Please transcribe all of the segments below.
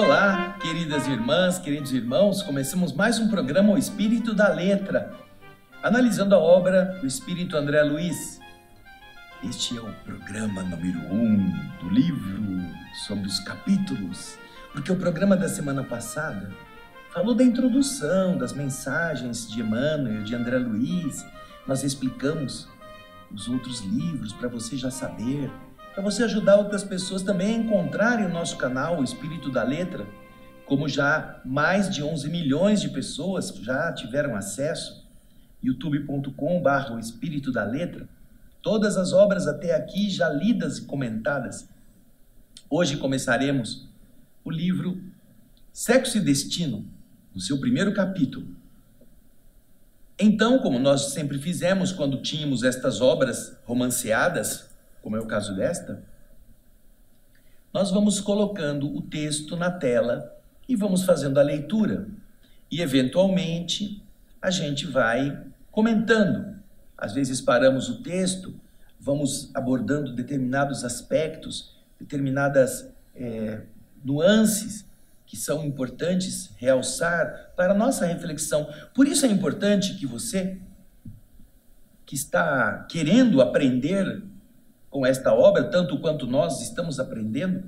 Olá, queridas irmãs, queridos irmãos, começamos mais um programa O Espírito da Letra, analisando a obra do Espírito André Luiz. Este é o programa número 1 do livro sobre os capítulos, porque o programa da semana passada falou da introdução, das mensagens de Emmanuel, de André Luiz. Nós explicamos os outros livros para você já saber, para você ajudar outras pessoas também a encontrarem o nosso canal, o Espírito da Letra, como já mais de 11 milhões de pessoas já tiveram acesso, youtube.com/, o Espírito da Letra, todas as obras até aqui já lidas e comentadas. Hoje começaremos o livro Sexo e Destino, no seu primeiro capítulo. Então, como nós sempre fizemos quando tínhamos estas obras romanceadas, como é o caso desta, nós vamos colocando o texto na tela e vamos fazendo a leitura. E, eventualmente, a gente vai comentando. Às vezes paramos o texto, vamos abordando determinados aspectos, determinadas nuances que são importantes realçar para a nossa reflexão. Por isso é importante que você, que está querendo aprender com esta obra, tanto quanto nós estamos aprendendo,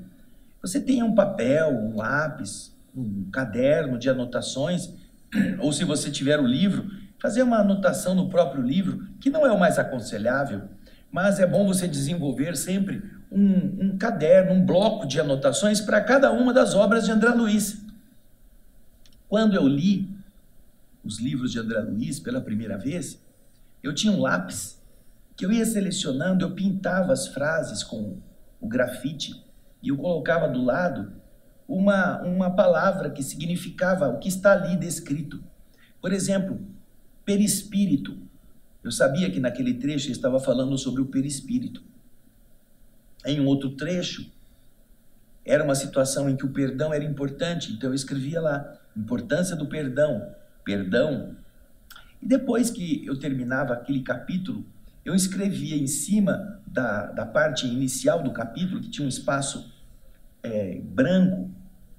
você tenha um papel, um lápis, um caderno de anotações, ou se você tiver o livro, fazer uma anotação no próprio livro, que não é o mais aconselhável, mas é bom você desenvolver sempre um caderno, um bloco de anotações para cada uma das obras de André Luiz. Quando eu li os livros de André Luiz pela primeira vez, eu tinha um lápis que eu ia selecionando, eu pintava as frases com o grafite e eu colocava do lado uma palavra que significava o que está ali descrito. Por exemplo, perispírito. Eu sabia que naquele trecho ele estava falando sobre o perispírito. Em um outro trecho, era uma situação em que o perdão era importante, então eu escrevia lá, importância do perdão, perdão. E depois que eu terminava aquele capítulo, eu escrevia em cima da parte inicial do capítulo, que tinha um espaço branco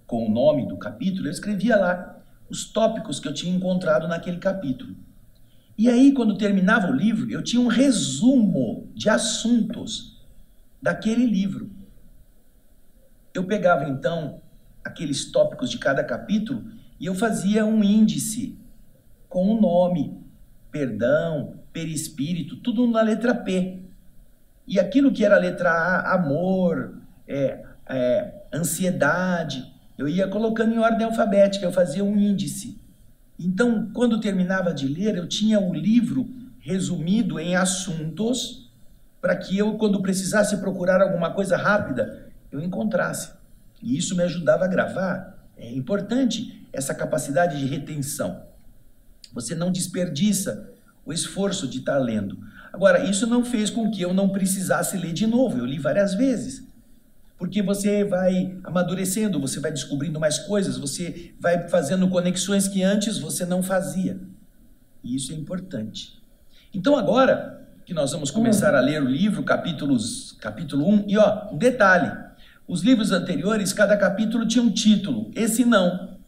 com o nome do capítulo, eu escrevia lá os tópicos que eu tinha encontrado naquele capítulo. E aí, quando terminava o livro, eu tinha um resumo de assuntos daquele livro. Eu pegava, então, aqueles tópicos de cada capítulo e eu fazia um índice com o nome, perdão, perispírito, tudo na letra P. E aquilo que era a letra A, amor, ansiedade, eu ia colocando em ordem alfabética, eu fazia um índice. Então, quando terminava de ler, eu tinha o livro resumido em assuntos, para que eu, quando precisasse procurar alguma coisa rápida, eu encontrasse. E isso me ajudava a gravar. É importante essa capacidade de retenção. Você não desperdiça o esforço de estar lendo. Agora, isso não fez com que eu não precisasse ler de novo. Eu li várias vezes. Porque você vai amadurecendo, você vai descobrindo mais coisas, você vai fazendo conexões que antes você não fazia. E isso é importante. Então agora que nós vamos começar a ler o livro, capítulo 1, e um detalhe, os livros anteriores, cada capítulo tinha um título, esse não.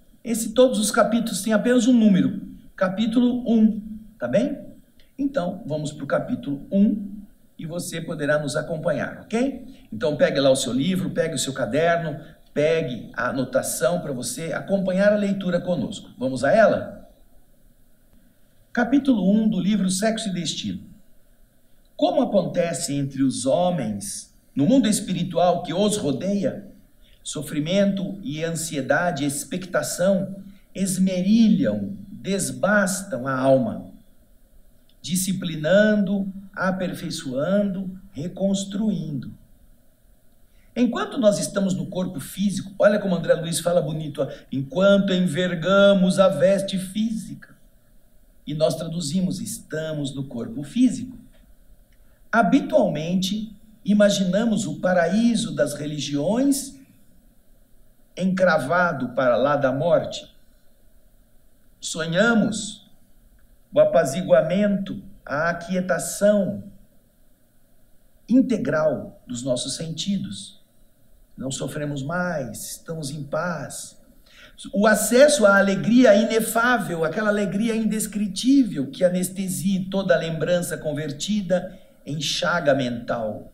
Todos os capítulos têm apenas um número, capítulo 1, tá bem? Então, vamos para o capítulo 1 e você poderá nos acompanhar, ok? Então, pegue lá o seu livro, pegue o seu caderno, pegue a anotação para você acompanhar a leitura conosco. Vamos a ela? Capítulo 1 do livro Sexo e Destino. Como acontece entre os homens, no mundo espiritual que os rodeia, sofrimento e ansiedade, expectação, esmerilham, desbastam a alma, disciplinando, aperfeiçoando, reconstruindo. Enquanto nós estamos no corpo físico, olha como André Luiz fala bonito, enquanto envergamos a veste física, e nós traduzimos, estamos no corpo físico. Habitualmente, imaginamos o paraíso das religiões encravado para lá da morte. Sonhamos o apaziguamento, a aquietação integral dos nossos sentidos. Não sofremos mais, estamos em paz. o acesso à alegria inefável, aquela alegria indescritível que anestesia toda lembrança convertida em chaga mental.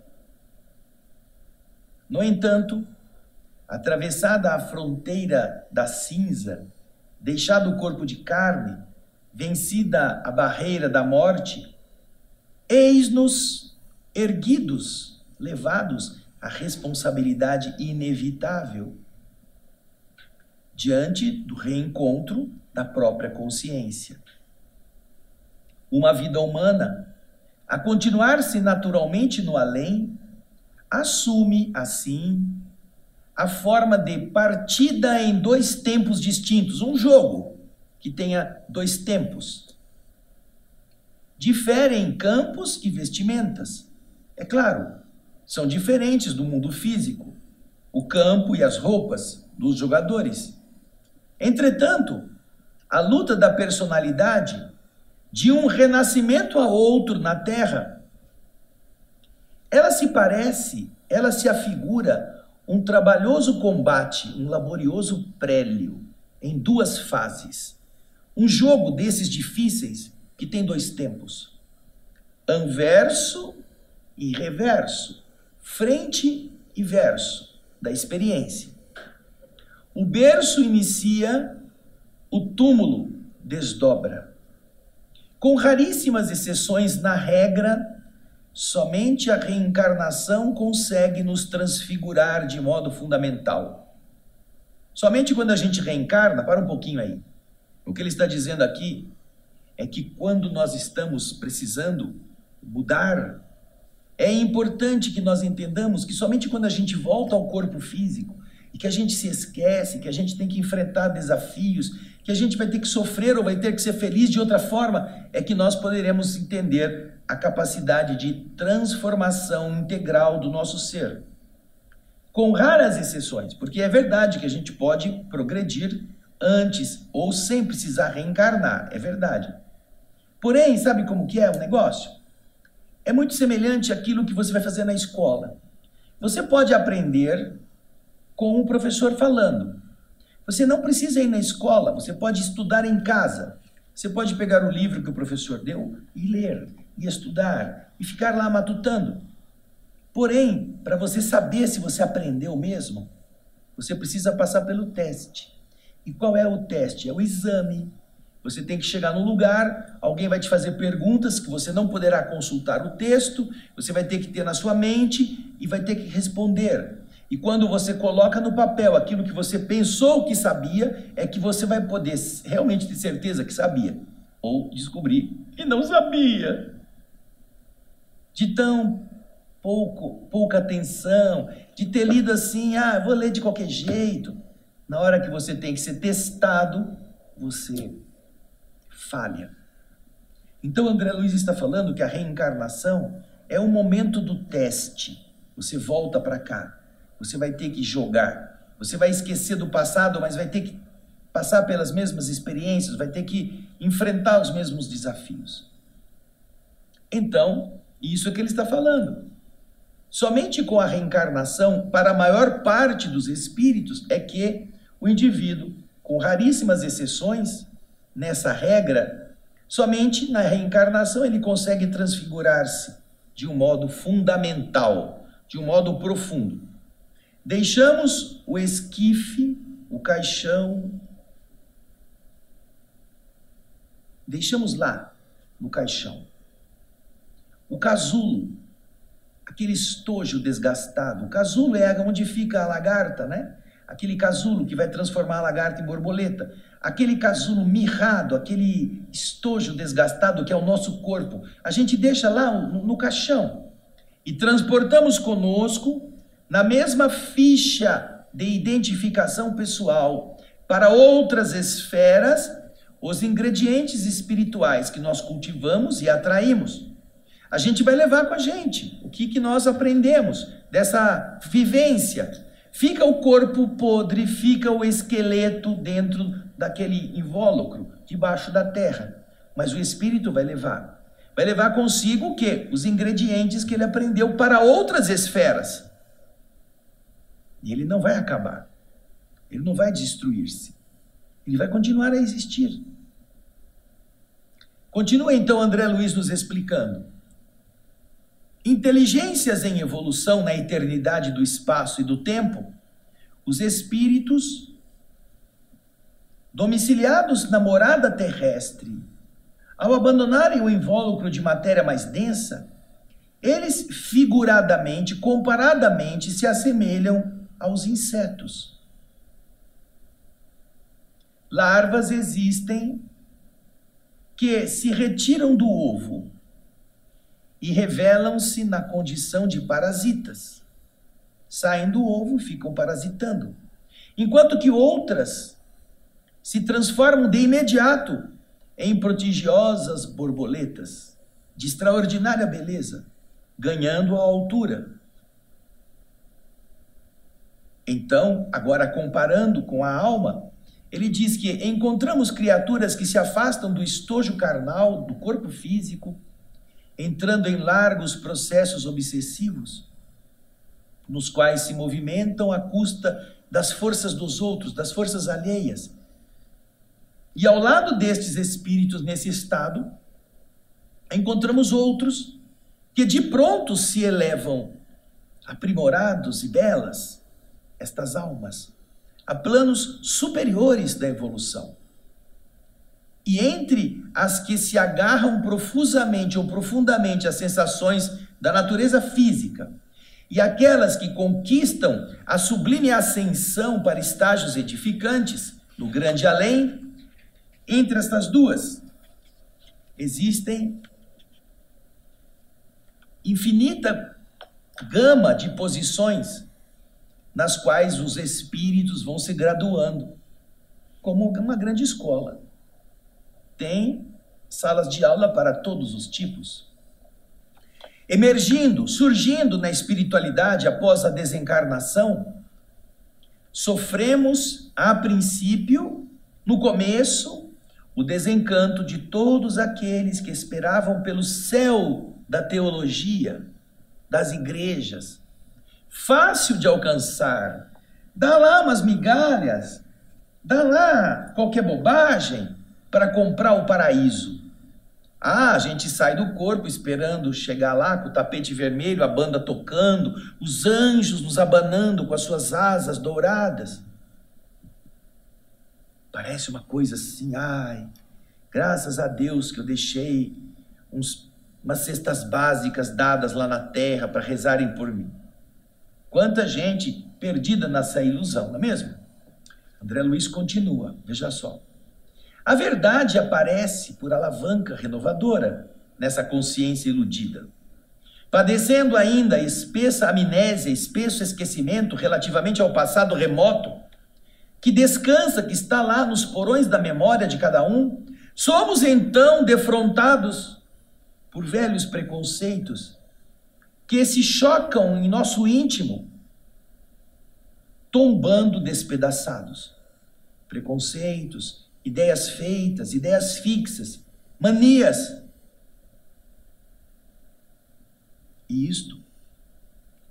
No entanto, atravessada a fronteira da cinza, deixado o corpo de carne, vencida a barreira da morte, eis-nos erguidos, levados à responsabilidade inevitável diante do reencontro da própria consciência. Uma vida humana, a continuar-se naturalmente no além, assume, assim, a forma de partida em dois tempos distintos, um jogo que tenha dois tempos. Diferem em campos e vestimentas. É claro, são diferentes do mundo físico, o campo e as roupas dos jogadores. Entretanto, a luta da personalidade, de um renascimento a outro na Terra, ela se afigura um trabalhoso combate, um laborioso prélio, em duas fases. Um jogo desses difíceis que tem dois tempos, anverso e reverso, frente e verso da experiência. O berço inicia, o túmulo desdobra. Com raríssimas exceções na regra, somente a reencarnação consegue nos transfigurar de modo fundamental. Somente quando a gente reencarna, para um pouquinho aí. O que ele está dizendo aqui é que quando nós estamos precisando mudar, é importante que nós entendamos que somente quando a gente volta ao corpo físico, e que a gente se esquece, que a gente tem que enfrentar desafios, que a gente vai ter que sofrer ou vai ter que ser feliz de outra forma, é que nós poderemos entender a capacidade de transformação integral do nosso ser. Com raras exceções, porque é verdade que a gente pode progredir antes ou sem precisar reencarnar, é verdade. Porém, sabe como que é o negócio? É muito semelhante àquilo que você vai fazer na escola. Você pode aprender com o professor falando. Você não precisa ir na escola, você pode estudar em casa. Você pode pegar o livro que o professor deu e ler, e estudar, e ficar lá matutando. Porém, para você saber se você aprendeu mesmo, você precisa passar pelo teste. E qual é o teste? É o exame. Você tem que chegar num lugar, alguém vai te fazer perguntas que você não poderá consultar o texto, você vai ter que ter na sua mente e vai ter que responder. E quando você coloca no papel aquilo que você pensou que sabia, é que você vai poder realmente ter certeza que sabia. Ou descobrir que não sabia. De tão pouca atenção, de ter lido assim, vou ler de qualquer jeito. Na hora que você tem que ser testado, você falha. Então André Luiz está falando que a reencarnação é o momento do teste. Você volta para cá. Você vai ter que jogar. Você vai esquecer do passado, mas vai ter que passar pelas mesmas experiências, vai ter que enfrentar os mesmos desafios. Então, isso é que ele está falando. Somente com a reencarnação, para a maior parte dos espíritos, é que o indivíduo, com raríssimas exceções, nessa regra, somente na reencarnação ele consegue transfigurar-se de um modo fundamental, de um modo profundo. Deixamos o esquife, o caixão, deixamos lá, no caixão. O casulo, aquele estojo desgastado. O casulo é onde fica a lagarta, né? Aquele casulo que vai transformar a lagarta em borboleta. Aquele casulo mirrado, aquele estojo desgastado que é o nosso corpo. A gente deixa lá no caixão e transportamos conosco, na mesma ficha de identificação pessoal, para outras esferas, os ingredientes espirituais que nós cultivamos e atraímos. A gente vai levar com a gente o que nós aprendemos dessa vivência. Fica o corpo podre, fica o esqueleto dentro daquele invólucro, debaixo da terra. Mas o espírito vai levar. Vai levar consigo o quê? Os ingredientes que ele aprendeu para outras esferas. E ele não vai acabar. Ele não vai destruir-se. Ele vai continuar a existir. Continua então André Luiz nos explicando. Inteligências em evolução na eternidade do espaço e do tempo, os espíritos domiciliados na morada terrestre, ao abandonarem o invólucro de matéria mais densa, eles figuradamente, comparadamente, se assemelham aos insetos. Larvas existem que se retiram do ovo e revelam-se na condição de parasitas. Saem do ovo e ficam parasitando. Enquanto que outras se transformam de imediato em prodigiosas borboletas, de extraordinária beleza, ganhando a altura. Então, agora comparando com a alma, ele diz que encontramos criaturas que se afastam do estojo carnal, do corpo físico, entrando em largos processos obsessivos, nos quais se movimentam à custa das forças dos outros, das forças alheias. E ao lado destes espíritos nesse estado, encontramos outros que de pronto se elevam, aprimorados e belas, estas almas, a planos superiores da evolução. E entre as que se agarram profusamente ou profundamente às sensações da natureza física e aquelas que conquistam a sublime ascensão para estágios edificantes no grande além, entre estas duas existem infinita gama de posições nas quais os espíritos vão se graduando, como uma grande escola. Tem salas de aula para todos os tipos. Emergindo, surgindo na espiritualidade após a desencarnação, sofremos, a princípio, no começo, o desencanto de todos aqueles que esperavam pelo céu da teologia, das igrejas, fácil de alcançar, dá lá umas migalhas, dá lá qualquer bobagem para comprar o paraíso. Ah, a gente sai do corpo esperando chegar lá com o tapete vermelho, a banda tocando, os anjos nos abanando com as suas asas douradas. Parece uma coisa assim, ai, graças a Deus que eu deixei umas cestas básicas dadas lá na terra para rezarem por mim. Quanta gente perdida nessa ilusão, não é mesmo? André Luiz continua, veja só. A verdade aparece por alavanca renovadora nessa consciência iludida. Padecendo ainda espessa amnésia, espesso esquecimento relativamente ao passado remoto, que descansa, que está lá nos porões da memória de cada um, somos então defrontados por velhos preconceitos que se chocam em nosso íntimo, tombando despedaçados. Preconceitos, ideias feitas, ideias fixas, manias. E isto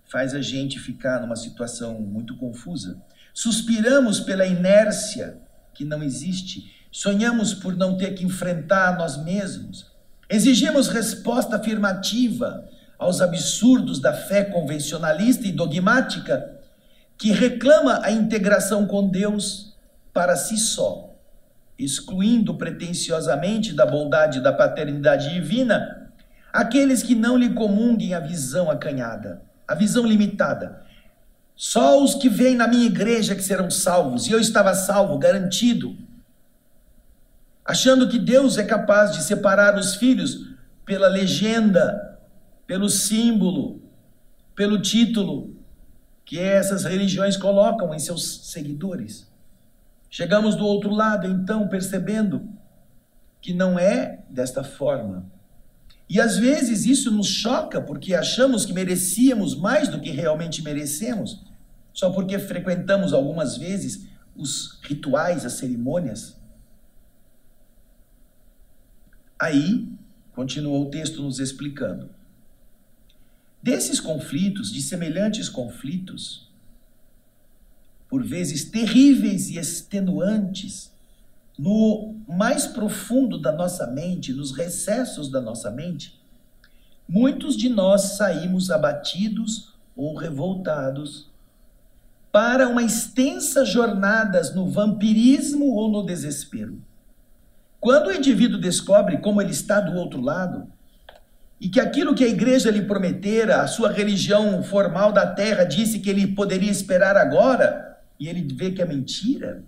faz a gente ficar numa situação muito confusa. Suspiramos pela inércia que não existe, sonhamos por não ter que enfrentar nós mesmos, exigimos resposta afirmativa aos absurdos da fé convencionalista e dogmática que reclama a integração com Deus para si só, excluindo pretensiosamente da bondade da paternidade divina aqueles que não lhe comunguem a visão acanhada, a visão limitada. Só os que vêm na minha igreja que serão salvos, e eu estava salvo, garantido, achando que Deus é capaz de separar os filhos pela legenda, pelo símbolo, pelo título que essas religiões colocam em seus seguidores. Chegamos do outro lado, então, percebendo que não é desta forma. E às vezes isso nos choca porque achamos que merecíamos mais do que realmente merecemos, só porque frequentamos algumas vezes os rituais, as cerimônias. Aí, continua o texto nos explicando. Desses conflitos, de semelhantes conflitos, por vezes terríveis e extenuantes, no mais profundo da nossa mente, nos recessos da nossa mente, muitos de nós saímos abatidos ou revoltados para uma extensa jornada no vampirismo ou no desespero. Quando o indivíduo descobre como ele está do outro lado, e que aquilo que a igreja lhe prometera, a sua religião formal da terra disse que ele poderia esperar agora, e ele vê que é mentira,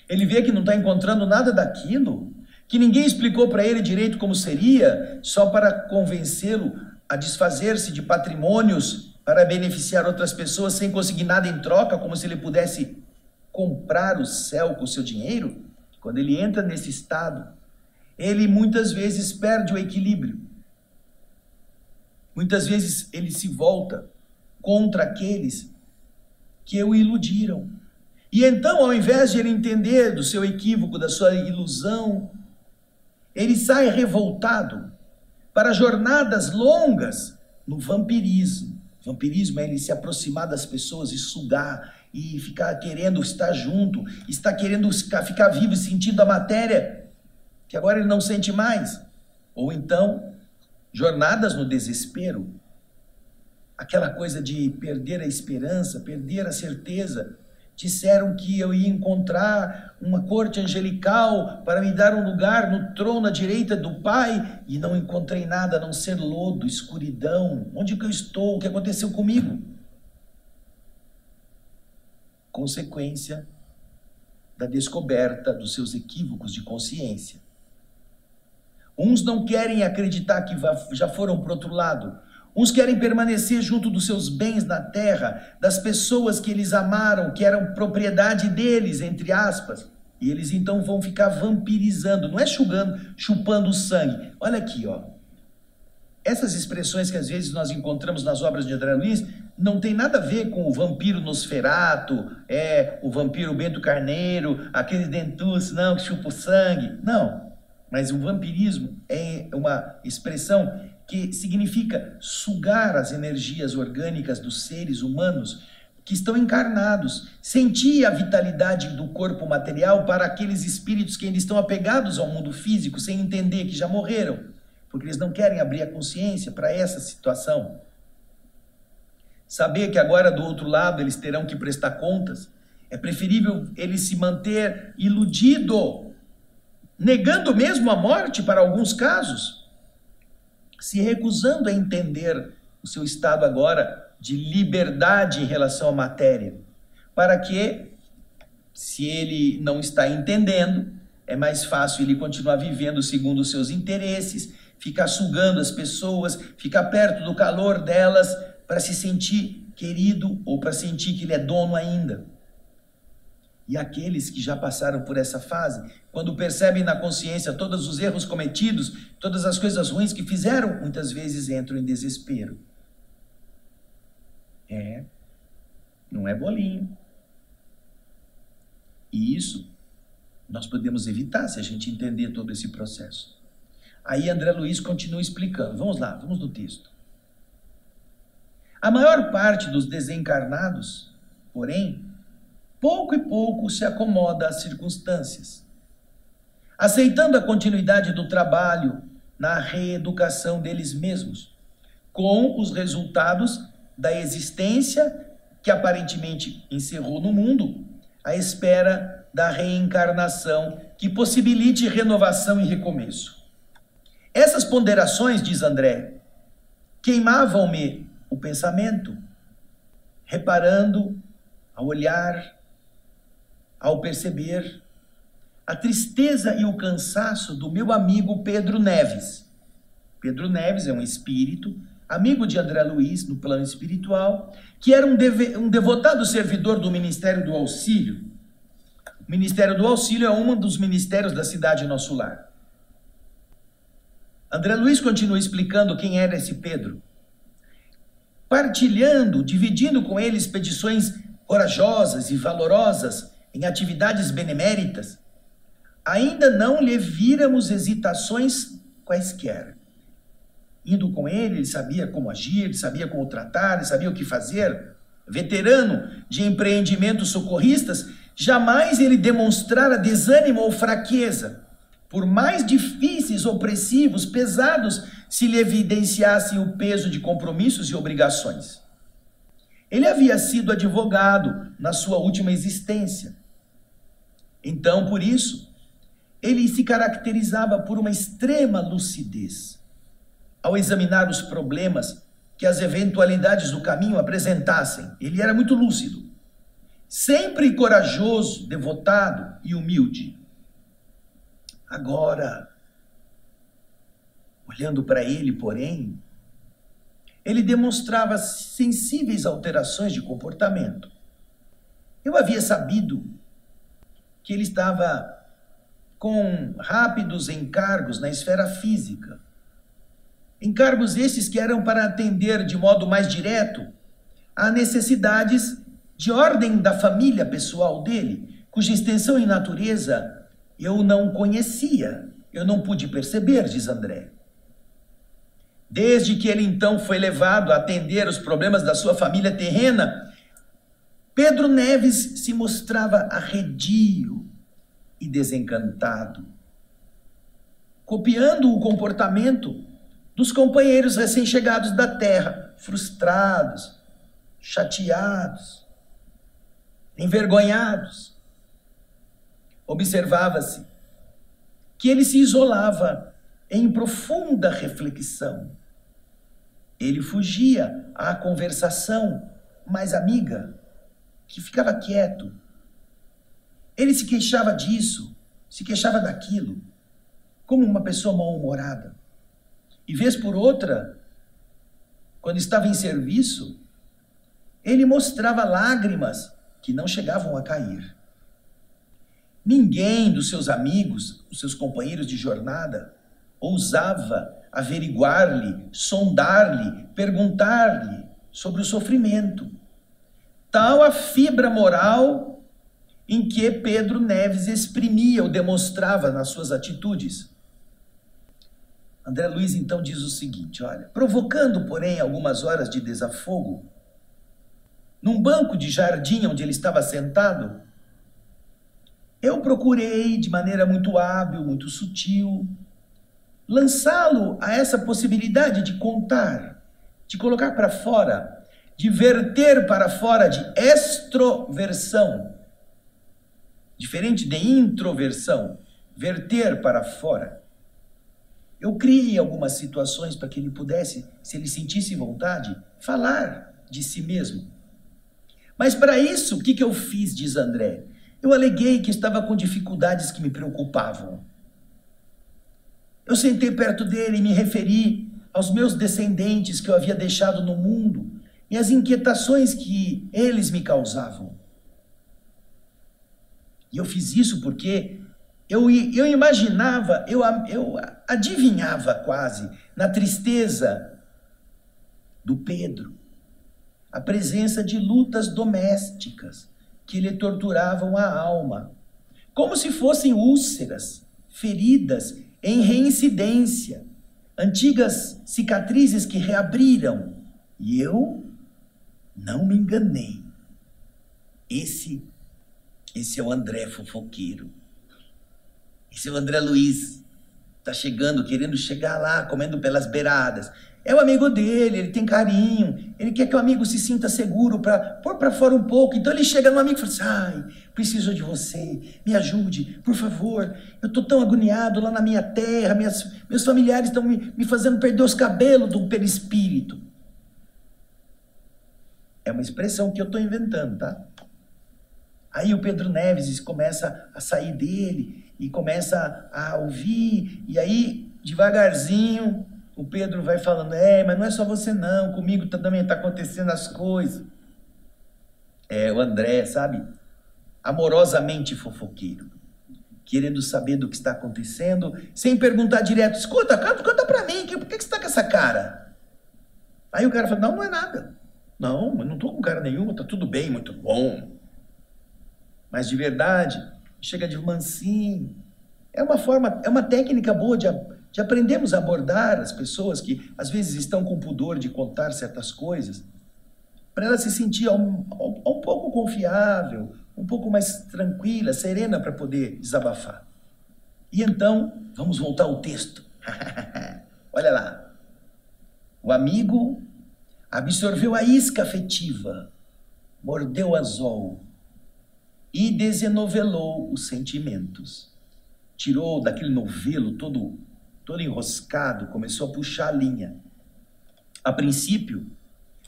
ele vê que não está encontrando nada daquilo, que ninguém explicou para ele direito como seria, só para convencê-lo a desfazer-se de patrimônios para beneficiar outras pessoas sem conseguir nada em troca, como se ele pudesse comprar o céu com o seu dinheiro. Quando ele entra nesse estado, ele muitas vezes perde o equilíbrio. Muitas vezes ele se volta contra aqueles que o iludiram. E então, ao invés de ele entender do seu equívoco, da sua ilusão, ele sai revoltado para jornadas longas no vampirismo. Vampirismo é ele se aproximar das pessoas e sugar, e ficar querendo estar junto, está querendo ficar vivo e sentindo a matéria, que agora ele não sente mais. Ou então, jornadas no desespero, aquela coisa de perder a esperança, perder a certeza. Disseram que eu ia encontrar uma corte angelical para me dar um lugar no trono à direita do Pai, e não encontrei nada a não ser lodo, escuridão. Onde que eu estou? O que aconteceu comigo? Consequência da descoberta dos seus equívocos de consciência. Uns não querem acreditar que já foram para o outro lado. Uns querem permanecer junto dos seus bens na terra, das pessoas que eles amaram, que eram propriedade deles, entre aspas. E eles então vão ficar vampirizando, não é chupando o sangue. Olha aqui, ó. Essas expressões que às vezes nós encontramos nas obras de André Luiz não tem nada a ver com o vampiro Nosferatu, o vampiro Bento Carneiro, aquele dentuço, não, que chupa o sangue. Não, mas o vampirismo é uma expressão que significa sugar as energias orgânicas dos seres humanos que estão encarnados, sentir a vitalidade do corpo material para aqueles espíritos que ainda estão apegados ao mundo físico, sem entender que já morreram, porque eles não querem abrir a consciência para essa situação. Saber que agora do outro lado eles terão que prestar contas, é preferível ele se manter iludido, negando mesmo a morte para alguns casos, se recusando a entender o seu estado agora de liberdade em relação à matéria, para que, se ele não está entendendo, é mais fácil ele continuar vivendo segundo os seus interesses, ficar sugando as pessoas, ficar perto do calor delas, para se sentir querido ou para sentir que ele é dono ainda. E aqueles que já passaram por essa fase, quando percebem na consciência todos os erros cometidos, todas as coisas ruins que fizeram, muitas vezes entram em desespero. Não é bolinho. E isso nós podemos evitar se a gente entender todo esse processo. Aí André Luiz continua explicando. Vamos lá, vamos no texto. A maior parte dos desencarnados, porém, pouco e pouco se acomoda às circunstâncias, aceitando a continuidade do trabalho na reeducação deles mesmos, com os resultados da existência que aparentemente encerrou no mundo, à espera da reencarnação que possibilite renovação e recomeço. Essas ponderações, diz André, queimavam-me o pensamento, reparando, ao olhar, ao perceber a tristeza e o cansaço do meu amigo Pedro Neves. Pedro Neves é um espírito, amigo de André Luiz no plano espiritual, que era um devotado servidor do Ministério do Auxílio. O Ministério do Auxílio é um dos ministérios da cidade Nosso Lar. André Luiz continua explicando quem era esse Pedro, partilhando, dividindo com ele expedições corajosas e valorosas em atividades beneméritas. Ainda não lhe víramos hesitações quaisquer. Indo com ele, ele sabia como agir, ele sabia como tratar, ele sabia o que fazer. Veterano de empreendimentos socorristas, Jamais ele demonstrara desânimo ou fraqueza, por mais difíceis, opressivos, pesados se lhe evidenciassem o peso de compromissos e obrigações. Ele havia sido advogado na sua última existência. Então, por isso, ele se caracterizava por uma extrema lucidez. Ao examinar os problemas que as eventualidades do caminho apresentassem, ele era muito lúcido, sempre corajoso, devotado e humilde. Agora, olhando para ele, porém, ele demonstrava sensíveis alterações de comportamento. Eu havia sabido que ele estava com rápidos encargos na esfera física. Encargos esses que eram para atender de modo mais direto a necessidades de ordem da família pessoal dele, cuja extensão e natureza eu não conhecia, eu não pude perceber, diz André. Desde que ele então foi levado a atender os problemas da sua família terrena, Pedro Neves se mostrava arredio e desencantado, copiando o comportamento dos companheiros recém-chegados da terra, frustrados, chateados, envergonhados. Observava-se que ele se isolava em profunda reflexão. Ele fugia à conversação mais amiga, que ficava quieto. Ele se queixava disso, se queixava daquilo, como uma pessoa mal-humorada. E vez por outra, quando estava em serviço, ele mostrava lágrimas que não chegavam a cair. Ninguém dos seus amigos, os seus companheiros de jornada, ousava averiguar-lhe, sondar-lhe, perguntar-lhe sobre o sofrimento. Tal a fibra moral em que Pedro Neves exprimia ou demonstrava nas suas atitudes. André Luiz então diz o seguinte, olha, provocando, porém, algumas horas de desafogo, num banco de jardim onde ele estava sentado, eu procurei, de maneira muito hábil, muito sutil, lançá-lo a essa possibilidade de contar, de colocar para fora, de verter para fora, de extroversão, diferente de introversão, verter para fora. Eu criei algumas situações para que ele pudesse, se ele sentisse vontade, falar de si mesmo. Mas para isso, o que eu fiz, diz André? Eu aleguei que estava com dificuldades que me preocupavam. Eu sentei perto dele e me referi aos meus descendentes que eu havia deixado no mundo e às inquietações que eles me causavam. E eu fiz isso porque eu imaginava, eu adivinhava quase, na tristeza do Pedro, a presença de lutas domésticas que lhe torturavam a alma, como se fossem úlceras, feridas em reincidência, antigas cicatrizes que reabriram. E eu não me enganei. Esse é o André fofoqueiro. Esse é o André Luiz. Tá chegando, querendo chegar lá, comendo pelas beiradas. É o amigo dele, ele tem carinho, ele quer que o amigo se sinta seguro para pôr para fora um pouco. Então ele chega no amigo e fala assim, ai, preciso de você, me ajude, por favor. Eu estou tão agoniado lá na minha terra, meus familiares estão me fazendo perder os cabelos do perispírito. É uma expressão que eu estou inventando, tá? Aí o Pedro Neves começa a sair dele e começa a ouvir, e aí, devagarzinho, o Pedro vai falando, mas não é só você não, comigo também está acontecendo as coisas. O André, sabe? Amorosamente fofoqueiro, querendo saber do que está acontecendo, sem perguntar direto, escuta, conta pra mim, por que você está com essa cara? Aí o cara fala, não é nada. Não, eu não estou com cara nenhuma, tá tudo bem, muito bom. Mas de verdade, chega de mansinho. É uma técnica boa de aprendermos a abordar as pessoas que às vezes estão com pudor de contar certas coisas, para ela se sentir um pouco confiável, um pouco mais tranquila, serena para poder desabafar. E então, vamos voltar ao texto. Olha lá. O amigo absorveu a isca afetiva, mordeu o anzol e desenovelou os sentimentos. Tirou daquele novelo todo enroscado, começou a puxar a linha. A princípio,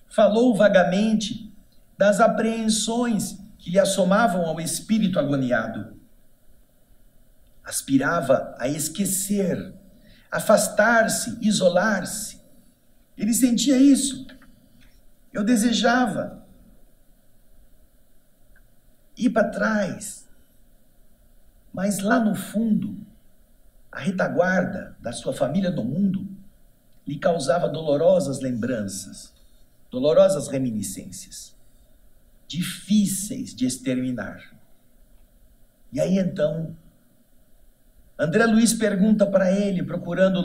falou vagamente das apreensões que lhe assomavam ao espírito agoniado. Aspirava a esquecer, afastar-se, isolar-se. Ele sentia isso. Eu desejava ir para trás. Mas lá no fundo, a retaguarda da sua família no mundo lhe causava dolorosas lembranças, dolorosas reminiscências, difíceis de exterminar. E aí então, André Luiz pergunta para ele, procurando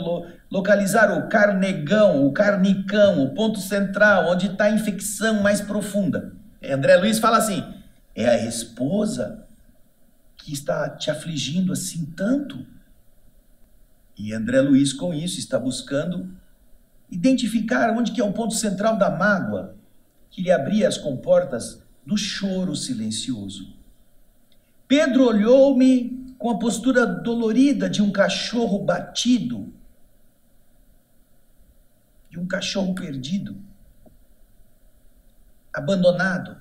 localizar o carnegão, o carnicão, o ponto central, onde está a infecção mais profunda. André Luiz fala assim, é a esposa que está te afligindo assim tanto? E André Luiz, com isso, está buscando identificar onde que é o ponto central da mágoa que lhe abria as comportas do choro silencioso. Pedro olhou-me com a postura dolorida de um cachorro batido, de um cachorro perdido, abandonado,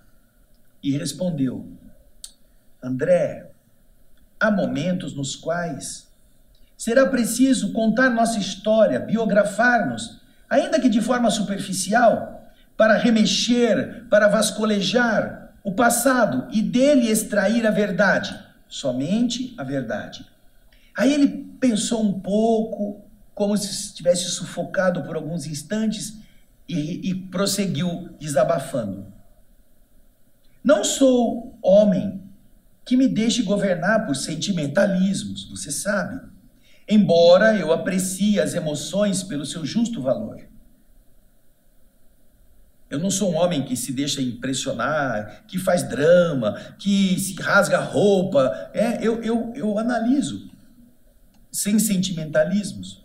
e respondeu, André, há momentos nos quais será preciso contar nossa história, biografar-nos, ainda que de forma superficial, para remexer, para vascolejar o passado e dele extrair a verdade, somente a verdade. Aí ele pensou um pouco, como se estivesse sufocado por alguns instantes, e prosseguiu desabafando. Não sou homem que me deixe governar por sentimentalismos, você sabe. Embora eu aprecie as emoções pelo seu justo valor. Eu não sou um homem que se deixa impressionar, que faz drama, que se rasga a roupa. Eu analiso, sem sentimentalismos.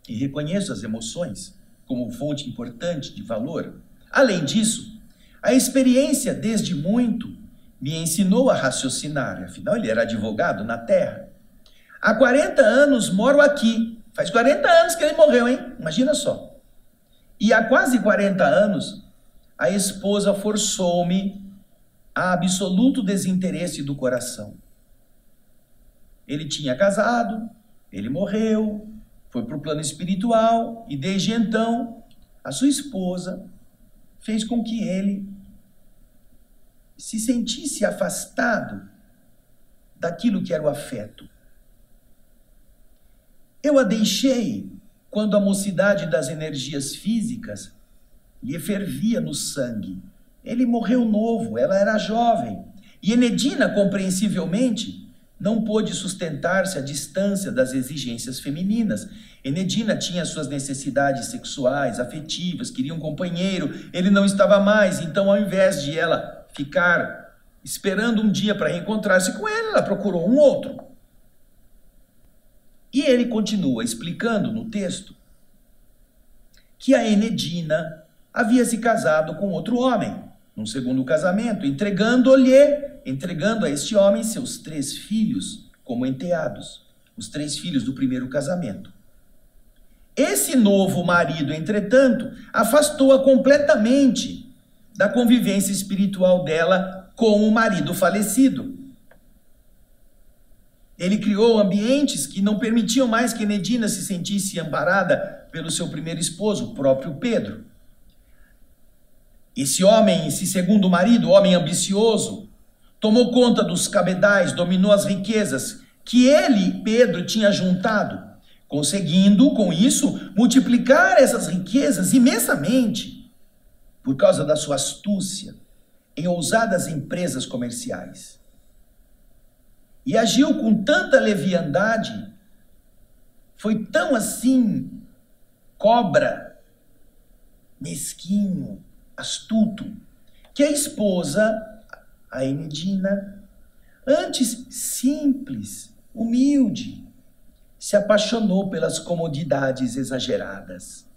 E reconheço as emoções como fonte importante de valor. Além disso, a experiência desde muito me ensinou a raciocinar. Afinal, ele era advogado na terra. Há 40 anos moro aqui. Faz 40 anos que ele morreu, hein? Imagina só. E há quase 40 anos, a esposa forçou-me a absoluto desinteresse do coração. Ele tinha casado, ele morreu, foi para o plano espiritual, e desde então, a sua esposa fez com que ele se sentisse afastado daquilo que era o afeto. Eu a deixei quando a mocidade das energias físicas lhe fervia no sangue. Ele morreu novo, ela era jovem. E Enedina, compreensivelmente, não pôde sustentar-se à distância das exigências femininas. Enedina tinha suas necessidades sexuais, afetivas, queria um companheiro, ele não estava mais, então ao invés de ela ficar esperando um dia para reencontrar-se com ele, ela procurou um outro. E ele continua explicando no texto que a Enedina havia se casado com outro homem, num segundo casamento, entregando a este homem seus 3 filhos como enteados, os 3 filhos do primeiro casamento. Esse novo marido, entretanto, afastou-a completamente da convivência espiritual dela com o marido falecido. Ele criou ambientes que não permitiam mais que Enedina se sentisse amparada pelo seu primeiro esposo, o próprio Pedro. Esse homem, esse segundo marido, homem ambicioso, tomou conta dos cabedais, dominou as riquezas que ele, Pedro, tinha juntado, conseguindo, com isso, multiplicar essas riquezas imensamente, por causa da sua astúcia, em ousadas empresas comerciais. E agiu com tanta leviandade, foi tão assim, cobra, mesquinho, astuto, que a esposa a Enedina, antes simples, humilde, se apaixonou pelas comodidades exageradas,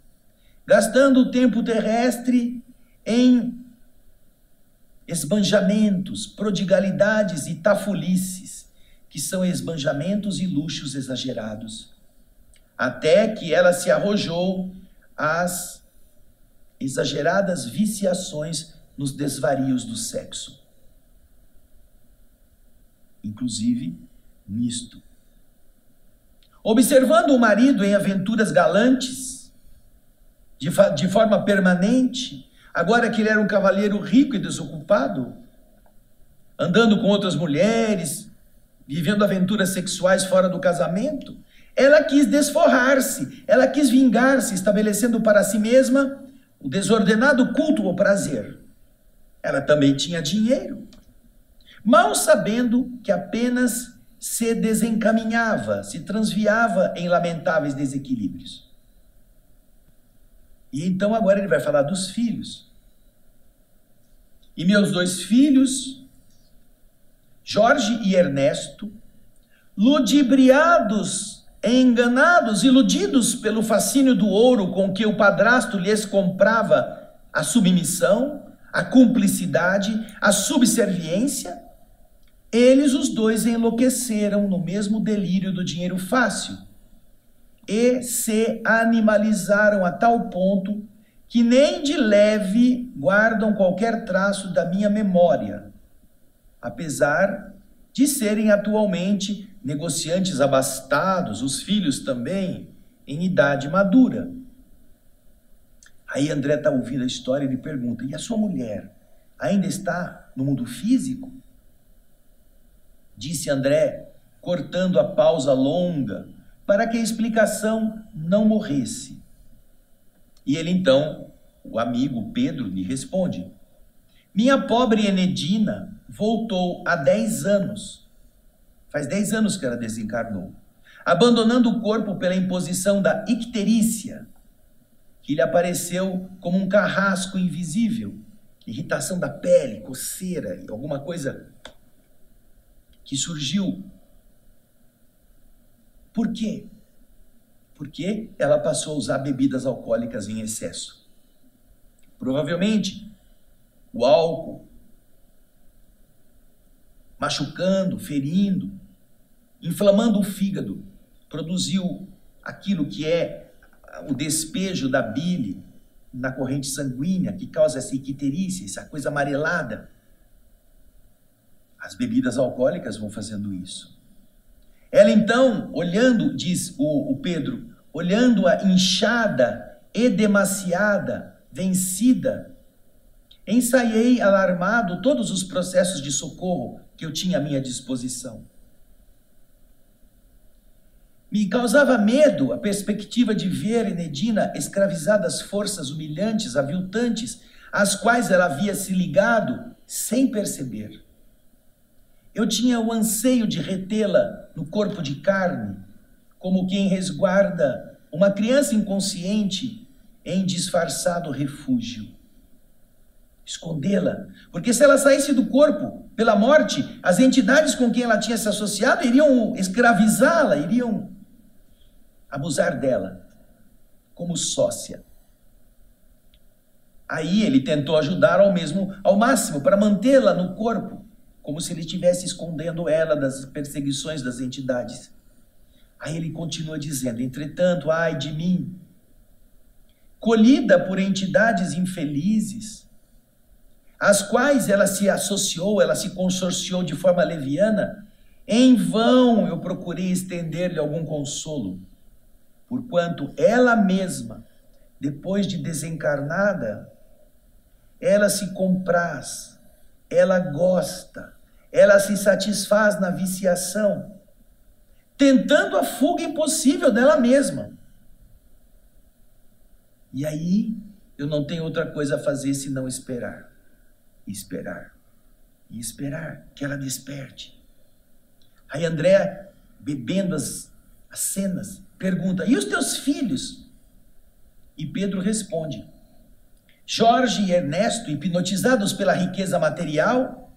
gastando o tempo terrestre em esbanjamentos, prodigalidades e tafulices, que são esbanjamentos e luxos exagerados, até que ela se arrojou às exageradas viciações nos desvarios do sexo. Inclusive nisto. Observando o marido em aventuras galantes, de forma permanente, agora que ele era um cavalheiro rico e desocupado, andando com outras mulheres, vivendo aventuras sexuais fora do casamento, ela quis desforrar-se, ela quis vingar-se, estabelecendo para si mesma o desordenado culto ao prazer. Ela também tinha dinheiro, mal sabendo que apenas se desencaminhava, se transviava em lamentáveis desequilíbrios. E então agora ele vai falar dos filhos. E meus 2 filhos, Jorge e Ernesto, ludibriados, enganados, iludidos pelo fascínio do ouro com que o padrasto lhes comprava a submissão, a cumplicidade, a subserviência, eles os 2 enlouqueceram no mesmo delírio do dinheiro fácil e se animalizaram a tal ponto que nem de leve guardam qualquer traço da minha memória, apesar de serem atualmente negociantes abastados, os filhos também, em idade madura. Aí André está ouvindo a história e ele pergunta, e a sua mulher ainda está no mundo físico? Disse André, cortando a pausa longa, para que a explicação não morresse. E ele então, o amigo Pedro, lhe responde, minha pobre Enedina voltou há 10 anos, faz 10 anos que ela desencarnou, abandonando o corpo pela imposição da icterícia, que lhe apareceu como um carrasco invisível, irritação da pele, coceira, alguma coisa que surgiu. Por quê? Porque ela passou a usar bebidas alcoólicas em excesso. Provavelmente, o álcool, machucando, ferindo, inflamando o fígado, produziu aquilo que é o despejo da bile na corrente sanguínea, que causa essa icterícia, essa coisa amarelada. As bebidas alcoólicas vão fazendo isso. Ela então, olhando, diz o Pedro, olhando-a inchada, edemaciada, vencida, ensaiei alarmado todos os processos de socorro que eu tinha à minha disposição. Me causava medo a perspectiva de ver Enedina escravizada às forças humilhantes, aviltantes, às quais ela havia se ligado sem perceber. Eu tinha o anseio de retê-la no corpo de carne, como quem resguarda uma criança inconsciente em disfarçado refúgio. Escondê-la, porque se ela saísse do corpo pela morte, as entidades com quem ela tinha se associado iriam escravizá-la, iriam abusar dela como sócia. Aí ele tentou ajudar ao máximo para mantê-la no corpo, como se ele estivesse escondendo ela das perseguições das entidades. Aí ele continua dizendo, entretanto, ai de mim, colhida por entidades infelizes, às quais ela se associou, ela se consorciou de forma leviana, em vão eu procurei estender-lhe algum consolo, porquanto ela mesma, depois de desencarnada, ela se compraz, ela gosta, ela se satisfaz na viciação, tentando a fuga impossível dela mesma. E aí, eu não tenho outra coisa a fazer senão esperar. Esperar. E esperar que ela desperte. Aí André, bebendo as cenas, pergunta, e os teus filhos? E Pedro responde, Jorge e Ernesto, hipnotizados pela riqueza material,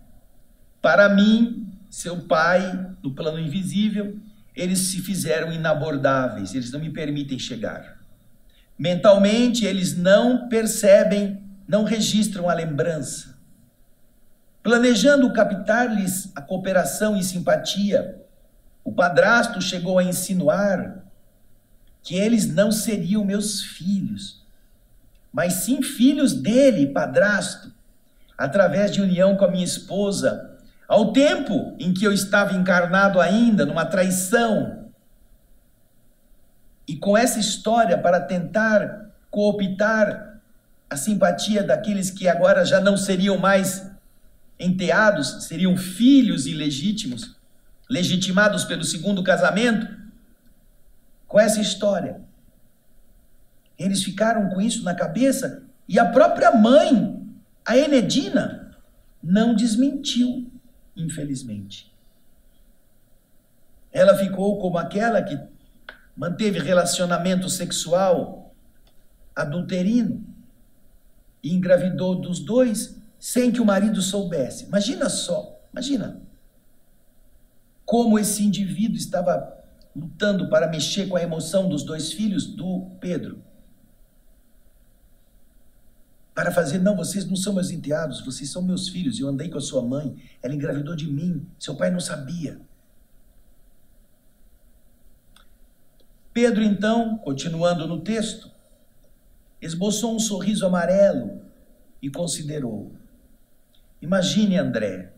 Para mim, seu pai, no plano invisível, eles se fizeram inabordáveis, eles não me permitem chegar. Mentalmente, eles não percebem, não registram a lembrança. Planejando captar-lhes a cooperação e simpatia, o padrasto chegou a insinuar que eles não seriam meus filhos, mas sim filhos dele, padrasto, através de união com a minha esposa, ao tempo em que eu estava encarnado ainda numa traição. E com essa história, para tentar cooptar a simpatia daqueles que agora já não seriam mais enteados, seriam filhos ilegítimos, legitimados pelo segundo casamento, com essa história, eles ficaram com isso na cabeça, e a própria mãe, a Enedina, não desmentiu, infelizmente. Ela ficou como aquela que manteve relacionamento sexual adulterino e engravidou dos dois sem que o marido soubesse. Imagina só, imagina como esse indivíduo estava lutando para mexer com a emoção dos dois filhos do Pedro. Para fazer, não, vocês não são meus enteados, vocês são meus filhos, eu andei com a sua mãe, ela engravidou de mim, seu pai não sabia. Pedro, então, continuando no texto, esboçou um sorriso amarelo e considerou. Imagine, André,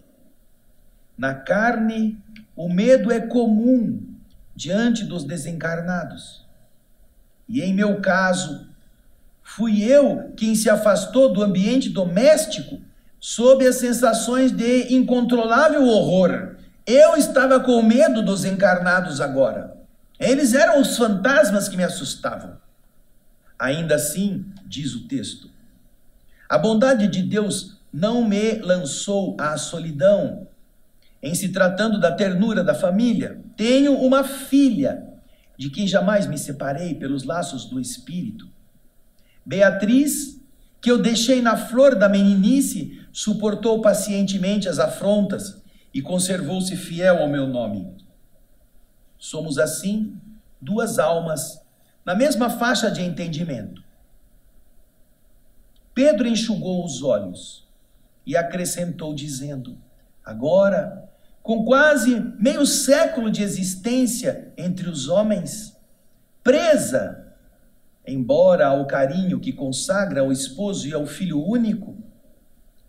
na carne o medo é comum diante dos desencarnados. E em meu caso, fui eu quem se afastou do ambiente doméstico sob as sensações de incontrolável horror. Eu estava com medo dos encarnados agora. Eles eram os fantasmas que me assustavam. Ainda assim, diz o texto, a bondade de Deus não me lançou à solidão. Em se tratando da ternura da família, tenho uma filha, de quem jamais me separei pelos laços do espírito. Beatriz, que eu deixei na flor da meninice, suportou pacientemente as afrontas e conservou-se fiel ao meu nome. Somos assim duas almas na mesma faixa de entendimento. Pedro enxugou os olhos e acrescentou dizendo, agora, com quase meio século de existência entre os homens, presa, embora ao carinho que consagra ao esposo e ao filho único,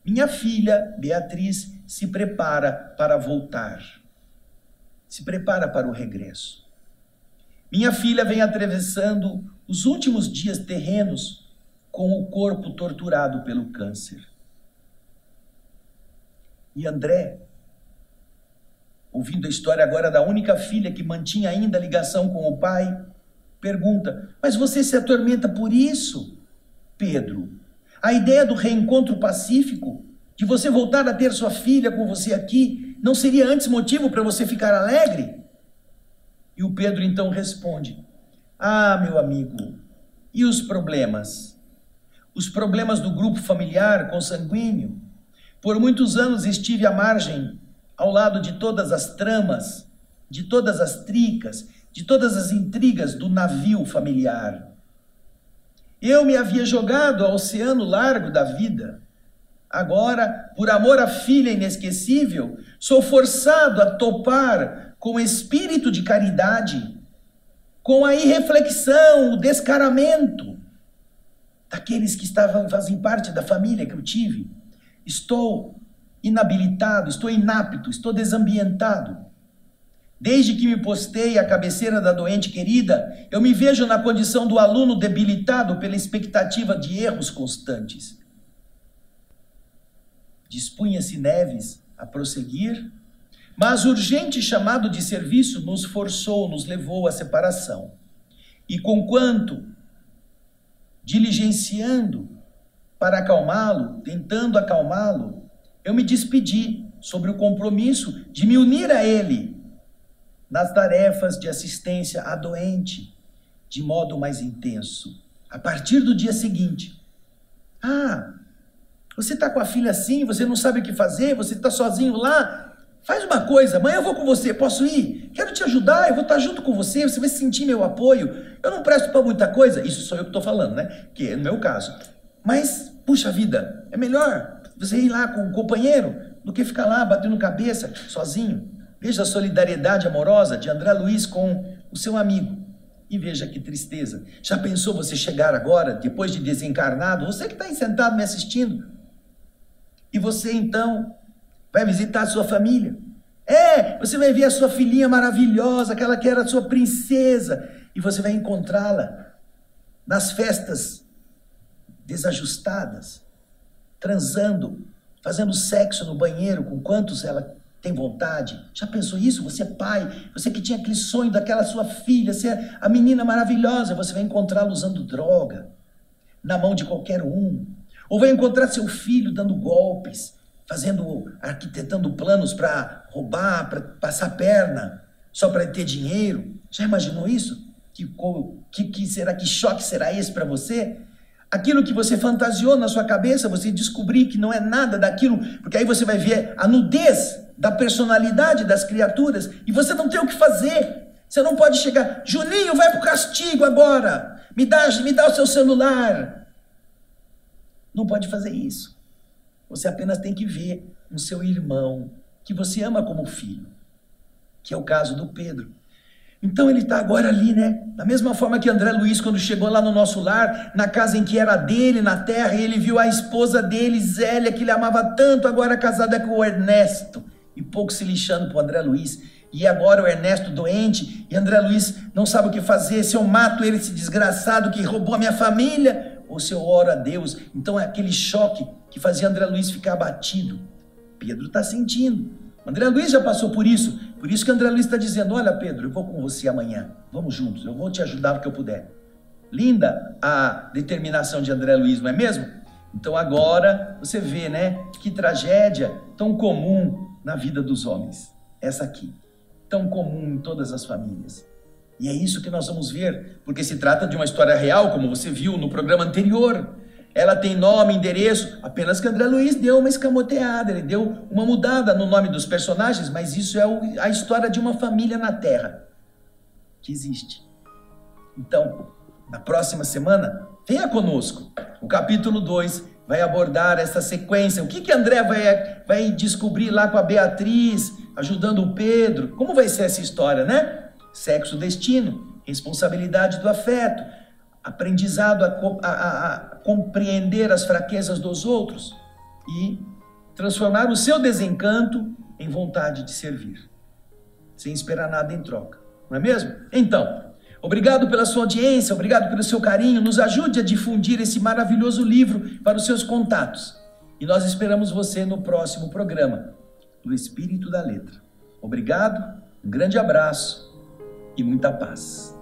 minha filha, Beatriz, se prepara para voltar. Se prepara para o regresso. Minha filha vem atravessando os últimos dias terrenos com o corpo torturado pelo câncer. E André, ouvindo a história agora da única filha que mantinha ainda a ligação com o pai, pergunta, mas você se atormenta por isso, Pedro? A ideia do reencontro pacífico, de você voltar a ter sua filha com você aqui, não seria antes motivo para você ficar alegre? E o Pedro então responde, ah, meu amigo, e os problemas? Os problemas do grupo familiar consanguíneo? Por muitos anos estive à margem, ao lado de todas as tramas, de todas as tricas, de todas as intrigas do navio familiar. Eu me havia jogado ao oceano largo da vida. Agora, por amor à filha inesquecível, sou forçado a topar com o espírito de caridade, com a irreflexão, o descaramento daqueles que fazem parte da família que eu tive. Estou inabilitado, estou inapto, estou desambientado. Desde que me postei à cabeceira da doente querida, eu me vejo na condição do aluno debilitado pela expectativa de erros constantes. Dispunha-se Neves a prosseguir, mas o urgente chamado de serviço nos forçou, nos levou à separação. E conquanto, diligenciando para acalmá-lo, tentando acalmá-lo, eu me despedi sobre o compromisso de me unir a ele nas tarefas de assistência à doente, de modo mais intenso. A partir do dia seguinte, você está com a filha assim, você não sabe o que fazer, você está sozinho lá, Faz uma coisa, amanhã eu vou com você, posso ir? Quero te ajudar, eu vou estar junto com você, você vai sentir meu apoio. Eu não presto para muita coisa, isso sou eu que estou falando, né? Que é no meu caso. Mas, puxa vida, é melhor você ir lá com um companheiro do que ficar lá batendo cabeça sozinho. Veja a solidariedade amorosa de André Luiz com o seu amigo. E veja que tristeza. Já pensou você chegar agora, depois de desencarnado, você que está aí sentado me assistindo, e você então vai visitar a sua família. Você vai ver a sua filhinha maravilhosa, aquela que era a sua princesa, e você vai encontrá-la nas festas desajustadas, transando, fazendo sexo no banheiro com quantos ela tem vontade. Já pensou isso? Você é pai, você que tinha aquele sonho daquela sua filha, ser a menina maravilhosa, você vai encontrá-la usando droga na mão de qualquer um. Ou vai encontrar seu filho dando golpes, arquitetando planos para roubar, para passar a perna, só para ter dinheiro. Já imaginou isso? Que choque será esse para você? Aquilo que você fantasiou na sua cabeça, você descobrir que não é nada daquilo, porque aí você vai ver a nudez da personalidade das criaturas e você não tem o que fazer. Você não pode chegar, Juninho, vai pro castigo agora, me dá o seu celular. Não pode fazer isso. Você apenas tem que ver o seu irmão, que você ama como filho, que é o caso do Pedro. Então ele está agora ali, né? Da mesma forma que André Luiz, quando chegou lá no nosso lar, na casa em que era dele, na terra, e ele viu a esposa dele, Zélia, que ele amava tanto, agora casada com o Ernesto, e pouco se lixando para o André Luiz. E agora o Ernesto doente, e André Luiz não sabe o que fazer, se eu mato ele, esse desgraçado que roubou a minha família, ou se eu oro a Deus. Então é aquele choque que fazia André Luiz ficar abatido. Pedro está sentindo. André Luiz já passou por isso que André Luiz está dizendo, olha Pedro, eu vou com você amanhã, vamos juntos, eu vou te ajudar no que eu puder. Linda a determinação de André Luiz, não é mesmo? Então agora você vê, né, que tragédia tão comum na vida dos homens, essa aqui, tão comum em todas as famílias. E é isso que nós vamos ver, porque se trata de uma história real, como você viu no programa anterior. Ela tem nome, endereço, apenas que André Luiz deu uma escamoteada, ele deu uma mudada no nome dos personagens, mas isso é a história de uma família na Terra, que existe. Então, na próxima semana, venha conosco. O capítulo 2 vai abordar essa sequência. O que André vai descobrir lá com a Beatriz, ajudando o Pedro? Como vai ser essa história, né? Sexo, destino, responsabilidade do afeto, aprendizado a compreender as fraquezas dos outros e transformar o seu desencanto em vontade de servir, sem esperar nada em troca, não é mesmo? Então, obrigado pela sua audiência, obrigado pelo seu carinho, nos ajude a difundir esse maravilhoso livro para os seus contatos. E nós esperamos você no próximo programa do Espírito da Letra. Obrigado, um grande abraço e muita paz.